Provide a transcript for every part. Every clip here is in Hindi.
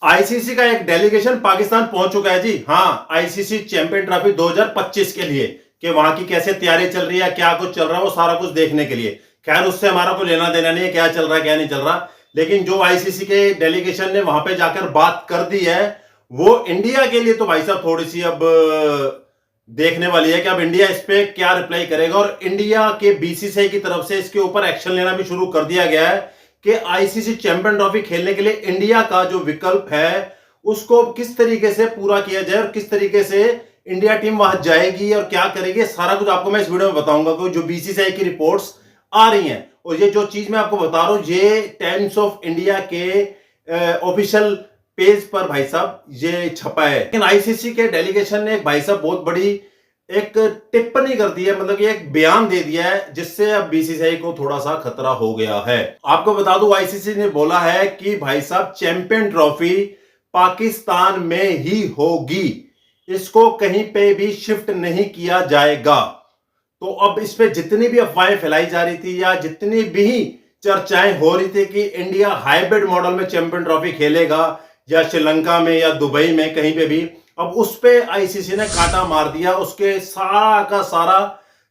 आईसीसी का एक डेलीगेशन पाकिस्तान पहुंच चुका है जी। हाँ, आईसीसी चैंपियन ट्रॉफी 2025 के लिए कि वहां की कैसे तैयारी चल रही है, क्या कुछ चल रहा है, वो सारा कुछ देखने के लिए। खैर, उससे हमारा कोई लेना देना नहीं है क्या चल रहा है क्या नहीं चल रहा। लेकिन जो आईसीसी के डेलीगेशन ने वहां पे जाकर बात कर दी है, वो इंडिया के लिए तो भाई साहब थोड़ी सी अब देखने वाली है कि अब इंडिया इस पे क्या रिप्लाई करेगा। और इंडिया के बीसीसीआई की तरफ से इसके ऊपर एक्शन लेना भी शुरू कर दिया गया है कि आईसीसी चैंपियन ट्रॉफी खेलने के लिए इंडिया का जो विकल्प है उसको किस तरीके से पूरा किया जाए और किस तरीके से इंडिया टीम वहां जाएगी और क्या करेगी, सारा कुछ आपको मैं इस वीडियो में बताऊंगा। कि जो बीसीसीआई की रिपोर्ट्स आ रही हैं और ये जो चीज मैं आपको बता रहा हूं, ये टाइम्स ऑफ इंडिया के ऑफिशियल पेज पर भाई साहब ये छपा है। लेकिन आईसीसी के डेलीगेशन ने एक भाई साहब बहुत बड़ी एक टिप्पणी कर दी है, मतलब कि एक बयान दे दिया है, जिससे अब बीसीसीआई को थोड़ा सा खतरा हो गया है। आपको बता दूं, आईसीसी ने बोला है कि भाई साहब चैंपियन ट्रॉफी पाकिस्तान में ही होगी, इसको कहीं पे भी शिफ्ट नहीं किया जाएगा। तो अब इस पे जितनी भी अफवाहें फैलाई जा रही थी या जितनी भी चर्चाएं हो रही थी कि इंडिया हाइब्रिड मॉडल में चैंपियन ट्रॉफी खेलेगा या श्रीलंका में या दुबई में कहीं पे भी, अब उस पे आईसीसी ने कांटा मार दिया। उसके सारा का सारा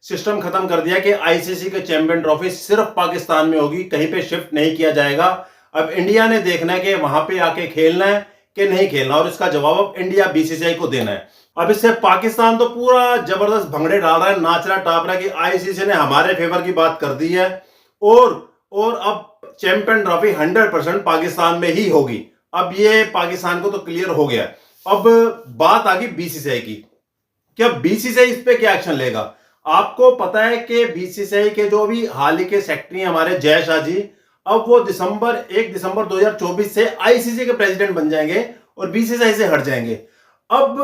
सिस्टम खत्म कर दिया कि आईसीसी के चैंपियन ट्रॉफी सिर्फ पाकिस्तान में होगी, कहीं पे शिफ्ट नहीं किया जाएगा। अब इंडिया ने देखना है कि वहां पे आके खेलना है कि नहीं खेलना, और इसका जवाब अब इंडिया बीसीसीआई को देना है। अब इससे पाकिस्तान तो पूरा जबरदस्त भंगड़े डाल रहा है, नाच रहा टाप रहा है कि आईसीसी ने हमारे फेवर की बात कर दी है और अब चैंपियन ट्रॉफी 100% पाकिस्तान में ही होगी। अब ये पाकिस्तान को तो क्लियर हो गया। अब बात आ गई बीसीसीआई की, क्या बीसीसीआई इस पे क्या एक्शन लेगा। आपको पता है कि बीसीसीआई के जो भी हाल ही के सेक्रेटरी हैं हमारे जय शाह जी, अब वो 1 दिसंबर 2024 से आईसीसी के प्रेसिडेंट बन जाएंगे और बीसीसीआई से हट जाएंगे। अब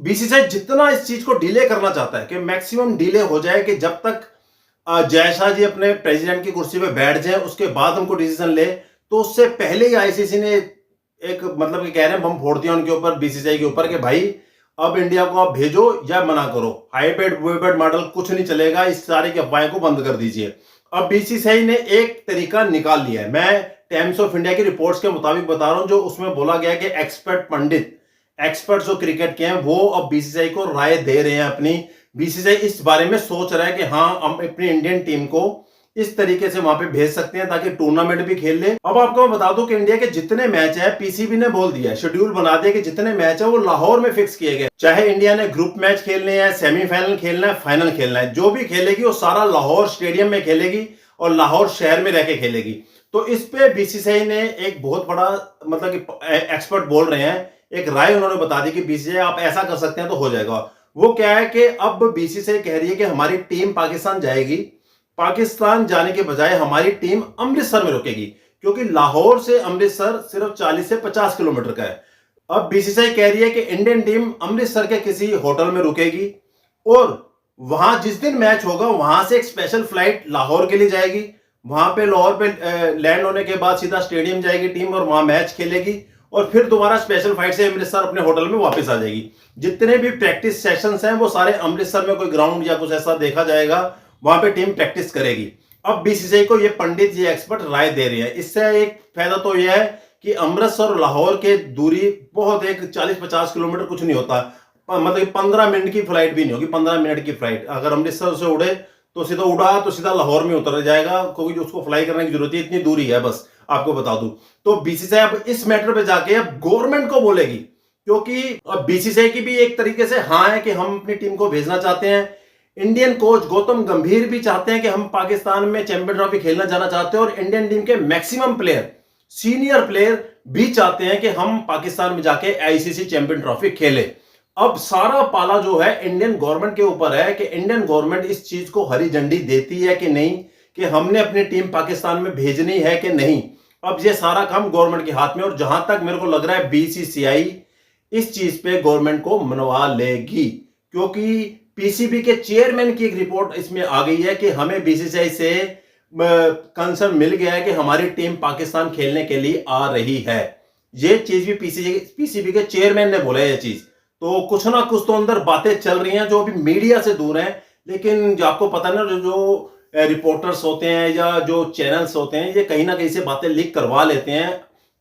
बीसीसीआई जितना इस चीज को डिले करना चाहता है कि मैक्सिमम डिले हो जाए, कि जब तक जय शाह जी अपने प्रेसिडेंट की कुर्सी पे बैठ जाए उसके बाद उनको डिसीजन ले, तो उससे पहले ही आईसीसी ने एक मतलब कि कह रहे हैं बम फोड़ दिया उनके ऊपर, बीसीसीआई के ऊपर, कि भाई अब इंडिया को आप भेजो या मना करो, हाइब्रिड मॉडल कुछ नहीं चलेगा, इस सारे की अफवाहें को बंद कर दीजिए। अब बीसीसीआई ने एक तरीका निकाल लिया है। मैं टाइम्स ऑफ इंडिया की रिपोर्ट्स के मुताबिक बता रहा हूं, जो उसमें बोला गया कि एक्सपर्ट जो क्रिकेट के हैं वो अब बीसीसीआई को राय दे रहे हैं अपनी। बीसीसीआई इस बारे में सोच रहा है कि हाँ, हम अपनी इंडियन टीम को इस तरीके से वहां पे भेज सकते हैं ताकि टूर्नामेंट भी खेल ले। अब आपको मैं बता दूं कि इंडिया के जितने मैच है, पीसीबी ने बोल दिया, शेड्यूल बना दिया कि जितने मैच है वो लाहौर में फिक्स किए गए। चाहे इंडिया ने ग्रुप मैच खेलने हैं, सेमीफाइनल खेलना है, फाइनल खेलना है, जो भी खेलेगी वो सारा लाहौर स्टेडियम में खेलेगी और लाहौर शहर में रह के खेलेगी। तो इस पे बीसीसीआई ने एक बहुत बड़ा मतलब कि एक्सपर्ट बोल रहे हैं, एक राय उन्होंने बता दी कि बीसीसीआई आप ऐसा कर सकते हैं तो हो जाएगा। वो क्या है कि अब बीसीसीआई कह रही है कि हमारी टीम पाकिस्तान जाएगी, पाकिस्तान जाने के बजाय हमारी टीम अमृतसर में रुकेगी, क्योंकि लाहौर से अमृतसर सिर्फ 40 से 50 किलोमीटर का है। अब बीसीसीआई कह रही है कि इंडियन टीम अमृतसर के किसी होटल में रुकेगी और वहां जिस दिन मैच होगा वहां से एक स्पेशल फ्लाइट लाहौर के लिए जाएगी। वहां पे लाहौर पे लैंड होने के बाद सीधा स्टेडियम जाएगी टीम और वहां मैच खेलेगी और फिर दोबारा स्पेशल फ्लाइट से अमृतसर अपने होटल में वापस आ जाएगी। जितने भी प्रैक्टिस सेशंस हैं वो सारे अमृतसर में कोई ग्राउंड या कुछ ऐसा देखा जाएगा, वहां पे टीम प्रैक्टिस करेगी। अब बीसीसीआई को ये पंडित जी एक्सपर्ट राय दे रहे हैं। इससे एक फायदा तो यह है कि अमृतसर और लाहौर के दूरी बहुत, एक 40-50 किलोमीटर कुछ नहीं होता, मतलब 15 मिनट की फ्लाइट भी नहीं होगी। 15 मिनट की फ्लाइट अगर अमृतसर से उड़े तो सीधा उड़ा तो सीधा लाहौर में उतर जाएगा, क्योंकि उसको फ्लाई करने की जरूरत है, इतनी दूरी है बस, आपको बता दूं। तो बीसीसीआई अब इस मैटर पे जाके अब गवर्नमेंट को बोलेगी, क्योंकि अब बीसीसीआई की भी एक तरीके से हाँ है कि हम अपनी टीम को भेजना चाहते हैं। इंडियन कोच गौतम गंभीर भी चाहते हैं कि हम पाकिस्तान में चैंपियन ट्रॉफी खेलना जाना चाहते हैं और इंडियन टीम के मैक्सिमम प्लेयर, सीनियर प्लेयर भी चाहते हैं कि हम पाकिस्तान में जाके आईसीसी चैंपियन ट्रॉफी खेले। अब सारा पाला जो है इंडियन गवर्नमेंट के ऊपर है कि इंडियन गवर्नमेंट इस चीज को हरी झंडी देती है कि नहीं, कि हमने अपनी टीम पाकिस्तान में भेजनी है कि नहीं। अब ये सारा काम गवर्नमेंट के हाथ में, और जहां तक मेरे को लग रहा है बीसीसीआई इस चीज पे गवर्नमेंट को मनवा लेगी, क्योंकि पीसीबी के चेयरमैन की एक रिपोर्ट इसमें आ गई है कि हमें बीसीसीआई से कंसर्न मिल गया है कि हमारी टीम पाकिस्तान खेलने के लिए आ रही है। ये चीज भी पीसीबी के चेयरमैन ने बोला है ये चीज। तो कुछ ना कुछ तो अंदर बातें चल रही हैं जो अभी मीडिया से दूर हैं, लेकिन जो आपको पता ना, जो रिपोर्टर्स होते हैं या जो चैनल्स होते हैं, ये कहीं ना कहीं से बातें लीक करवा लेते हैं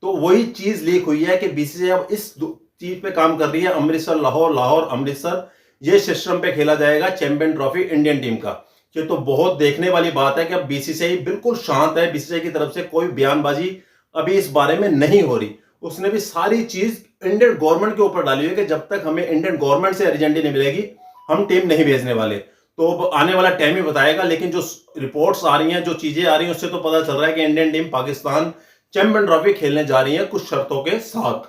तो वही चीज लीक हुई है कि बीसीसीआई अब इस चीज पे काम कर रही है, अमृतसर लाहौर, लाहौर अमृतसर, ये सिस्टम पे खेला जाएगा चैंपियन ट्रॉफी इंडियन टीम का। ये तो बहुत देखने वाली बात है कि अब बीसीसीआई बिल्कुल शांत है, बीसीसीआई की तरफ से कोई बयानबाजी अभी इस बारे में नहीं हो रही। उसने भी सारी चीज इंडियन गवर्नमेंट के ऊपर डाली हुई है कि जब तक हमें इंडियन गवर्नमेंट से अर्जेंटी नहीं मिलेगी हम टीम नहीं भेजने वाले। तो अब आने वाला टाइम ही बताएगा, लेकिन जो रिपोर्ट्स आ रही हैं, जो चीजें आ रही हैं, उससे तो पता चल रहा है कि Indian team Pakistan champion trophy खेलने जा रही है कुछ शर्तों के साथ।